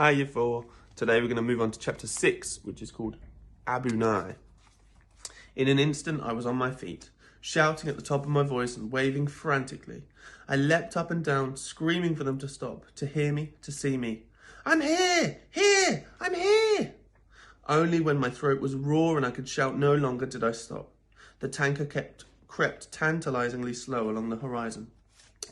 Hi, year 4. Today we're going to move on to chapter 6, which is called Bnai. In an instant, I was on my feet, shouting at the top of my voice and waving frantically. I leapt up and down, screaming for them to stop, to hear me, to see me. I'm here! Here! I'm here! Only when my throat was raw and I could shout no longer did I stop. The tanker crept tantalizingly slow along the horizon.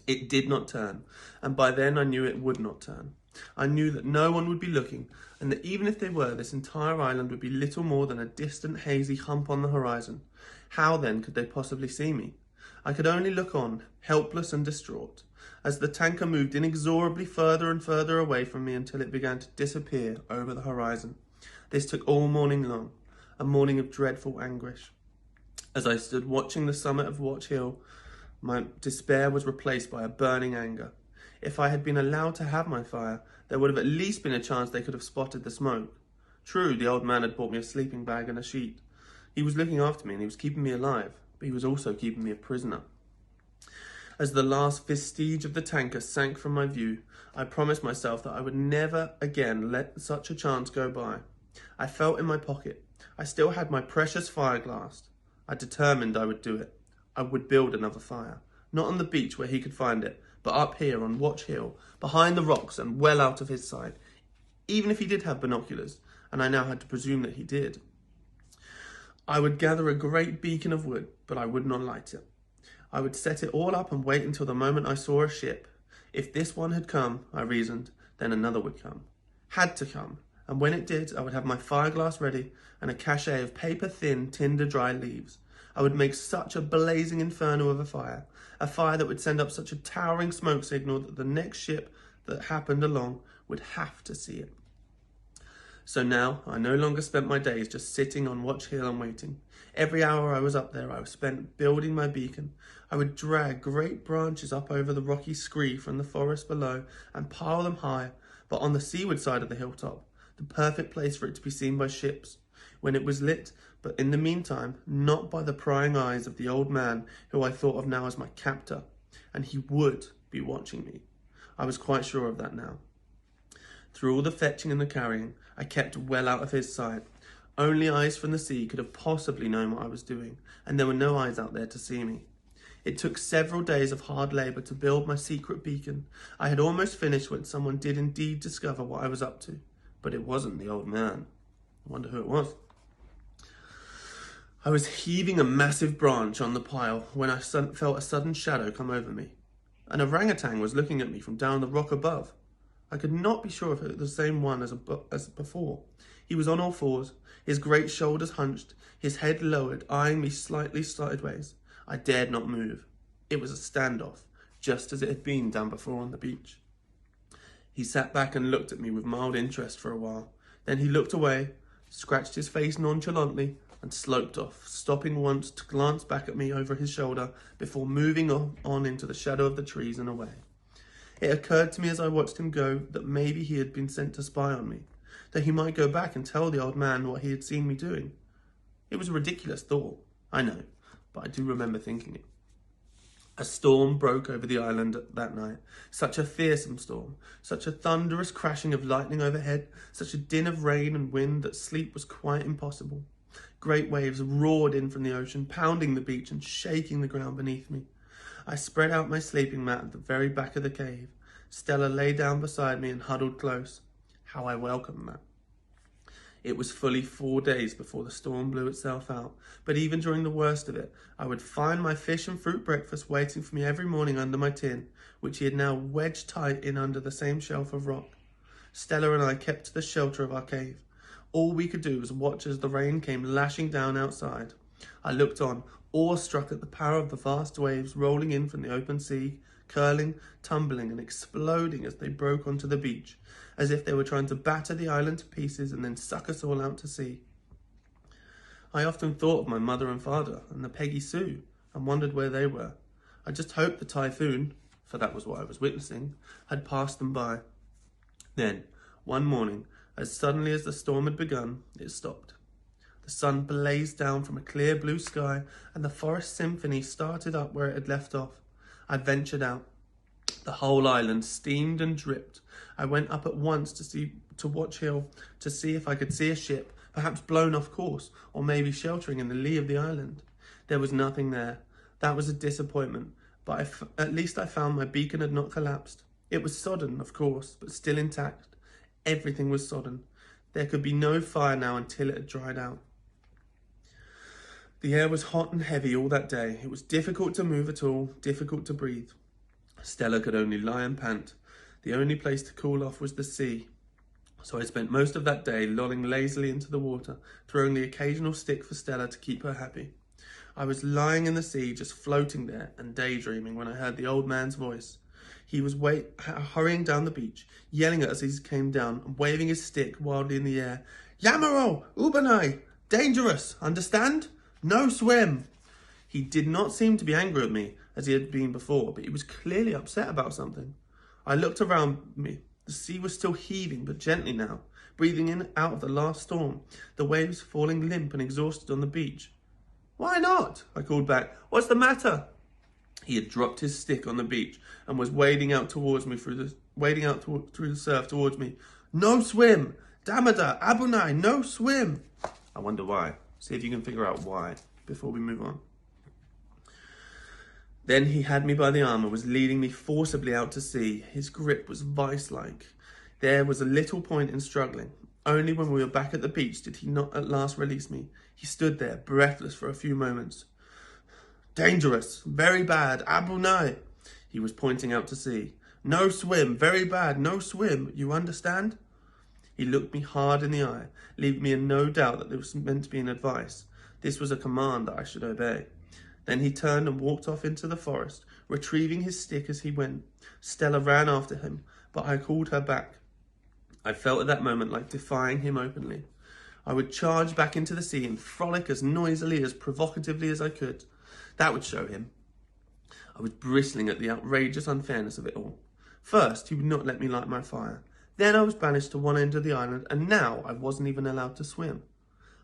It did not turn, and by then I knew it would not turn. I knew that no one would be looking, and that even if they were, this entire island would be little more than a distant hazy hump on the horizon. How then could they possibly see me? I could only look on, helpless and distraught, as the tanker moved inexorably further and further away from me until it began to disappear over the horizon. This took all morning long, a morning of dreadful anguish. As I stood watching the summit of Watch Hill, my despair was replaced by a burning anger. If I had been allowed to have my fire, there would have at least been a chance they could have spotted the smoke. True, the old man had bought me a sleeping bag and a sheet. He was looking after me and he was keeping me alive, but he was also keeping me a prisoner. As the last vestige of the tanker sank from my view, I promised myself that I would never again let such a chance go by. I felt in my pocket. I still had my precious fireglass. I determined I would do it. I would build another fire. Not on the beach where he could find it, but up here on Watch Hill, behind the rocks and well out of his sight. Even if he did have binoculars, and I now had to presume that he did. I would gather a great beacon of wood, but I would not light it. I would set it all up and wait until the moment I saw a ship. If this one had come, I reasoned, then another would come. Had to come, and when it did, I would have my fireglass ready and a cachet of paper-thin, tinder-dry leaves. I would make such a blazing inferno of a fire that would send up such a towering smoke signal that the next ship that happened along would have to see it. So now, I no longer spent my days just sitting on Watch Hill and waiting. Every hour I was up there, I was spent building my beacon. I would drag great branches up over the rocky scree from the forest below and pile them high, but on the seaward side of the hilltop, the perfect place for it to be seen by ships, when it was lit, but in the meantime, not by the prying eyes of the old man who I thought of now as my captor, and he would be watching me. I was quite sure of that now. Through all the fetching and the carrying, I kept well out of his sight. Only eyes from the sea could have possibly known what I was doing, and there were no eyes out there to see me. It took several days of hard labour to build my secret beacon. I had almost finished when someone did indeed discover what I was up to, but it wasn't the old man. I wonder who it was. I was heaving a massive branch on the pile when I felt a sudden shadow come over me. An orangutan was looking at me from down the rock above. I could not be sure if it was the same one as before. He was on all fours, his great shoulders hunched, his head lowered, eyeing me slightly sideways. I dared not move. It was a standoff, just as it had been down before on the beach. He sat back and looked at me with mild interest for a while. Then he looked away, scratched his face nonchalantly, and sloped off, stopping once to glance back at me over his shoulder before moving on into the shadow of the trees and away. It occurred to me as I watched him go that maybe he had been sent to spy on me, that he might go back and tell the old man what he had seen me doing. It was a ridiculous thought, I know, but I do remember thinking it. A storm broke over the island that night, such a fearsome storm, such a thunderous crashing of lightning overhead, such a din of rain and wind that sleep was quite impossible. Great waves roared in from the ocean, pounding the beach and shaking the ground beneath me. I spread out my sleeping mat at the very back of the cave. Stella lay down beside me and huddled close. How I welcomed that. It was fully 4 days before the storm blew itself out, but even during the worst of it, I would find my fish and fruit breakfast waiting for me every morning under my tin, which he had now wedged tight in under the same shelf of rock. Stella and I kept to the shelter of our cave. All we could do was watch as the rain came lashing down outside. I looked on, awestruck at the power of the vast waves rolling in from the open sea, curling, tumbling and exploding as they broke onto the beach, as if they were trying to batter the island to pieces and then suck us all out to sea. I often thought of my mother and father and the Peggy Sue and wondered where they were. I just hoped the typhoon, for that was what I was witnessing, had passed them by. Then, one morning, as suddenly as the storm had begun, it stopped. The sun blazed down from a clear blue sky and the forest symphony started up where it had left off. I ventured out. The whole island steamed and dripped. I went up at once to Watch Hill to see if I could see a ship, perhaps blown off course, or maybe sheltering in the lee of the island. There was nothing there. That was a disappointment, but at least I found my beacon had not collapsed. It was sodden, of course, but still intact. Everything was sodden. There could be no fire now until it had dried out. The air was hot and heavy all that day. It was difficult to move at all, difficult to breathe. Stella could only lie and pant. The only place to cool off was the sea. So I spent most of that day lolling lazily into the water, throwing the occasional stick for Stella to keep her happy. I was lying in the sea, just floating there and daydreaming, when I heard the old man's voice. He was hurrying down the beach, yelling at us as he came down and waving his stick wildly in the air. "Yamaro! Bnai! Dangerous! Understand? No swim!" He did not seem to be angry at me, as he had been before, but he was clearly upset about something. I looked around me. The sea was still heaving, but gently now, breathing in and out of the last storm, the waves falling limp and exhausted on the beach. "Why not?" I called back. "What's the matter?" He had dropped his stick on the beach and was wading out through the surf towards me. "No swim! Damada, Bnai, no swim!" I wonder why. See if you can figure out why before we move on. Then he had me by the arm and was leading me forcibly out to sea. His grip was vice-like. There was a little point in struggling. Only when we were back at the beach did he not at last release me. He stood there, breathless for a few moments. "Dangerous, very bad, Bnai." He was pointing out to sea. "No swim, very bad, no swim, you understand?" He looked me hard in the eye, leaving me in no doubt that this was meant to be an advice. This was a command that I should obey. Then he turned and walked off into the forest, retrieving his stick as he went. Stella ran after him, but I called her back. I felt at that moment like defying him openly. I would charge back into the sea and frolic as noisily, as provocatively as I could. That would show him. I was bristling at the outrageous unfairness of it all. First, he would not let me light my fire. Then I was banished to one end of the island, and now I wasn't even allowed to swim.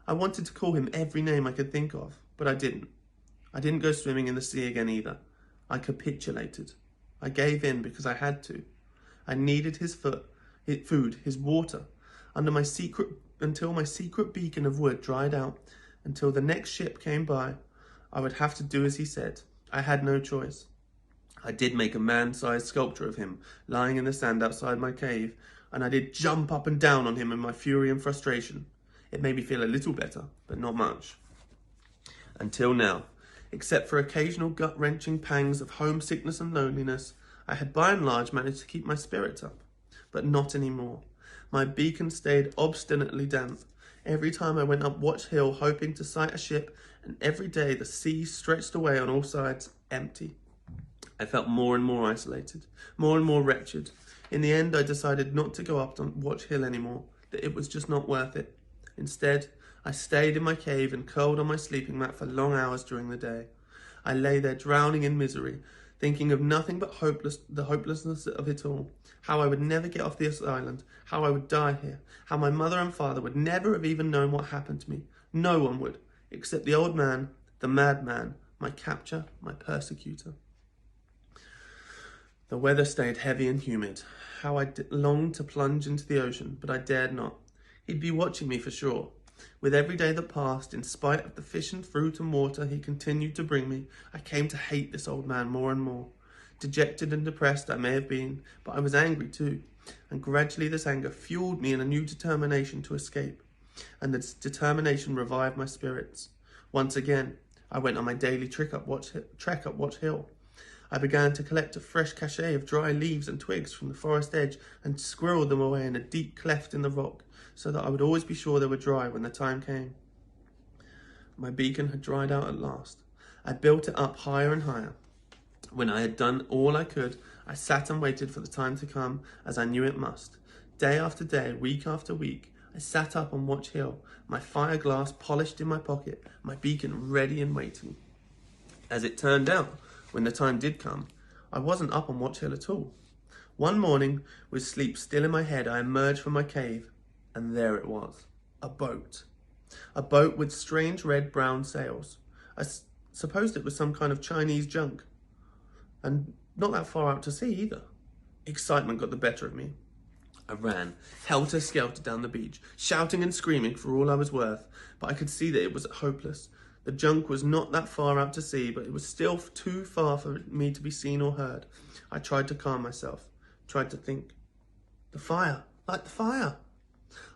I wanted to call him every name I could think of, but I didn't. I didn't go swimming in the sea again either. I capitulated. I gave in because I had to. I needed his food, his water, until my secret beacon of wood dried out, until the next ship came by. I would have to do as he said. I had no choice. I did make a man-sized sculpture of him, lying in the sand outside my cave, and I did jump up and down on him in my fury and frustration. It made me feel a little better, but not much. Until now, except for occasional gut-wrenching pangs of homesickness and loneliness, I had by and large managed to keep my spirits up. But not anymore. My beacon stayed obstinately damp. Every time I went up Watch Hill hoping to sight a ship, and every day the sea stretched away on all sides, empty. I felt more and more isolated, more and more wretched. In the end, I decided not to go up on Watch Hill anymore, that it was just not worth it. Instead, I stayed in my cave and curled on my sleeping mat for long hours during the day. I lay there drowning in misery, thinking of nothing but the hopelessness of it all, how I would never get off this island, how I would die here, how my mother and father would never have even known what happened to me. No one would, except the old man, the madman, my captor, my persecutor. The weather stayed heavy and humid. How I longed to plunge into the ocean, but I dared not. He'd be watching me for sure. With every day that passed, in spite of the fish and fruit and water he continued to bring me, I came to hate this old man more and more. Dejected and depressed I may have been, but I was angry too, and gradually this anger fueled me in a new determination to escape, and this determination revived my spirits. Once again, I went on my daily trek up Watch Hill. I began to collect a fresh cachet of dry leaves and twigs from the forest edge and squirreled them away in a deep cleft in the rock, so that I would always be sure they were dry when the time came. My beacon had dried out at last. I built it up higher and higher. When I had done all I could, I sat and waited for the time to come, as I knew it must. Day after day, week after week, I sat up on Watch Hill, my fire glass polished in my pocket, my beacon ready and waiting. As it turned out, when the time did come, I wasn't up on Watch Hill at all. One morning, with sleep still in my head, I emerged from my cave, and there it was, a boat. A boat with strange red-brown sails. I supposed it was some kind of Chinese junk. And not that far out to sea either. Excitement got the better of me. I ran, helter-skelter down the beach, shouting and screaming for all I was worth, but I could see that it was hopeless. The junk was not that far out to sea, but it was still too far for me to be seen or heard. I tried to calm myself, tried to think. The fire, light the fire.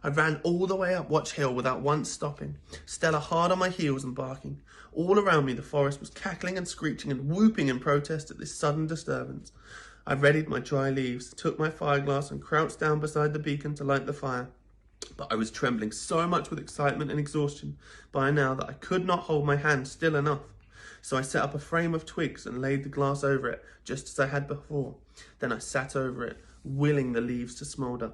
I ran all the way up Watch Hill without once stopping, Stella hard on my heels and barking. All around me the forest was cackling and screeching and whooping in protest at this sudden disturbance. I readied my dry leaves, took my fireglass and crouched down beside the beacon to light the fire. But I was trembling so much with excitement and exhaustion by now that I could not hold my hand still enough. So I set up a frame of twigs and laid the glass over it, just as I had before. Then I sat over it, willing the leaves to smoulder.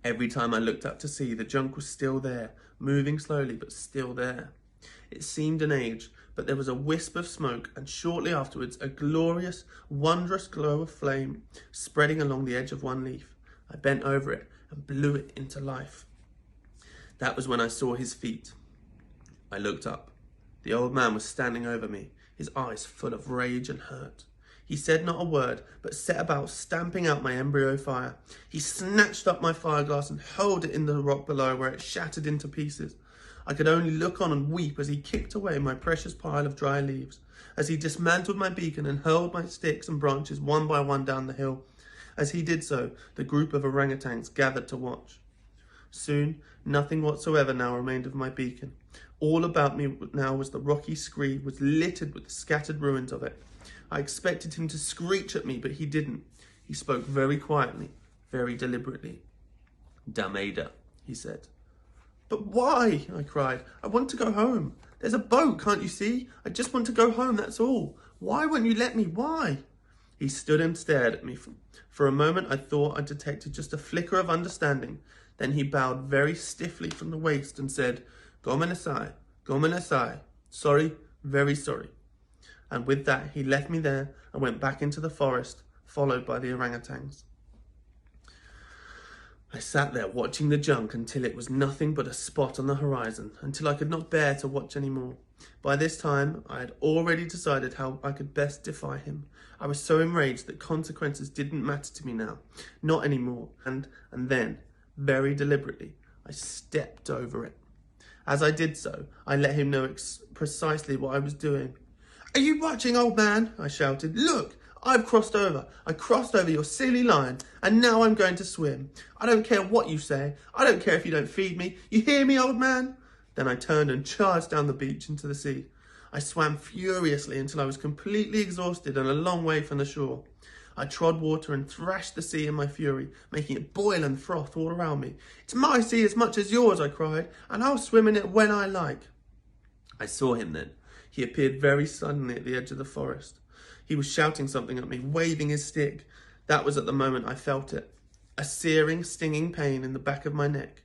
Every time I looked up to see, the junk was still there, moving slowly but still there. It seemed an age, but there was a wisp of smoke, and shortly afterwards a glorious, wondrous glow of flame spreading along the edge of one leaf. I bent over it and blew it into life. That was when I saw his feet. I looked up. The old man was standing over me, his eyes full of rage and hurt. He said not a word, but set about stamping out my embryo fire. He snatched up my fireglass and hurled it in the rock below, where it shattered into pieces. I could only look on and weep as he kicked away my precious pile of dry leaves, as he dismantled my beacon and hurled my sticks and branches one by one down the hill. As he did so, the group of orangutans gathered to watch. Soon, nothing whatsoever now remained of my beacon. All about me now was the rocky scree, was littered with the scattered ruins of it. I expected him to screech at me, but he didn't. He spoke very quietly, very deliberately. "Dameda," he said. "But why?" I cried. "I want to go home. There's a boat, can't you see? I just want to go home, that's all. Why won't you let me? Why?" He stood and stared at me. For a moment I thought I detected just a flicker of understanding. Then he bowed very stiffly from the waist and said, "Gomenasai, gomenasai. Sorry, very sorry." And with that he left me there and went back into the forest, followed by the orangutans. I sat there watching the junk until it was nothing but a spot on the horizon, until I could not bear to watch any more. By this time, I had already decided how I could best defy him. I was so enraged that consequences didn't matter to me now, not anymore. And then, very deliberately, I stepped over it. As I did so, I let him know precisely what I was doing. "Are you watching, old man?" I shouted. "Look! I've crossed over. I crossed over your silly line, and now I'm going to swim. I don't care what you say. I don't care if you don't feed me. You hear me, old man?" Then I turned and charged down the beach into the sea. I swam furiously until I was completely exhausted and a long way from the shore. I trod water and thrashed the sea in my fury, making it boil and froth all around me. "It's my sea as much as yours," I cried, "and I'll swim in it when I like." I saw him then. He appeared very suddenly at the edge of the forest. He was shouting something at me, waving his stick. That was at the moment I felt it. A searing, stinging pain in the back of my neck.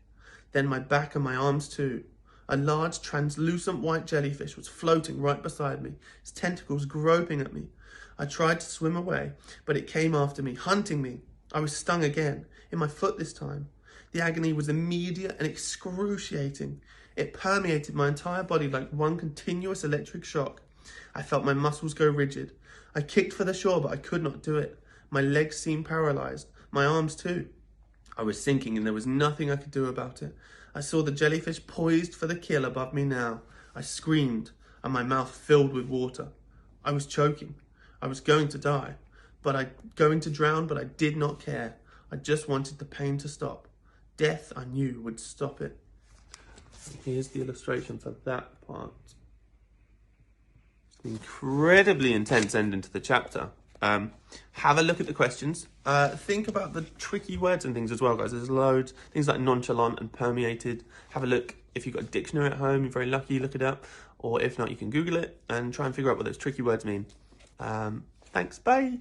Then my back and my arms too. A large, translucent white jellyfish was floating right beside me, its tentacles groping at me. I tried to swim away, but it came after me, hunting me. I was stung again, in my foot this time. The agony was immediate and excruciating. It permeated my entire body like one continuous electric shock. I felt my muscles go rigid. I kicked for the shore, but I could not do it. My legs seemed paralyzed, my arms too. I was sinking and there was nothing I could do about it. I saw the jellyfish poised for the kill above me now. I screamed and my mouth filled with water. I was choking. I was going to die, going to drown, but I did not care. I just wanted the pain to stop. Death, I knew, would stop it. Here's the illustration for that part. It's an incredibly intense ending to the chapter. Have a look at the questions. Think about the tricky words and things as well, guys. There's loads. Things like nonchalant and permeated. Have a look. If you've got a dictionary at home, you're very lucky, look it up. Or if not, you can Google it and try and figure out what those tricky words mean. Thanks, bye.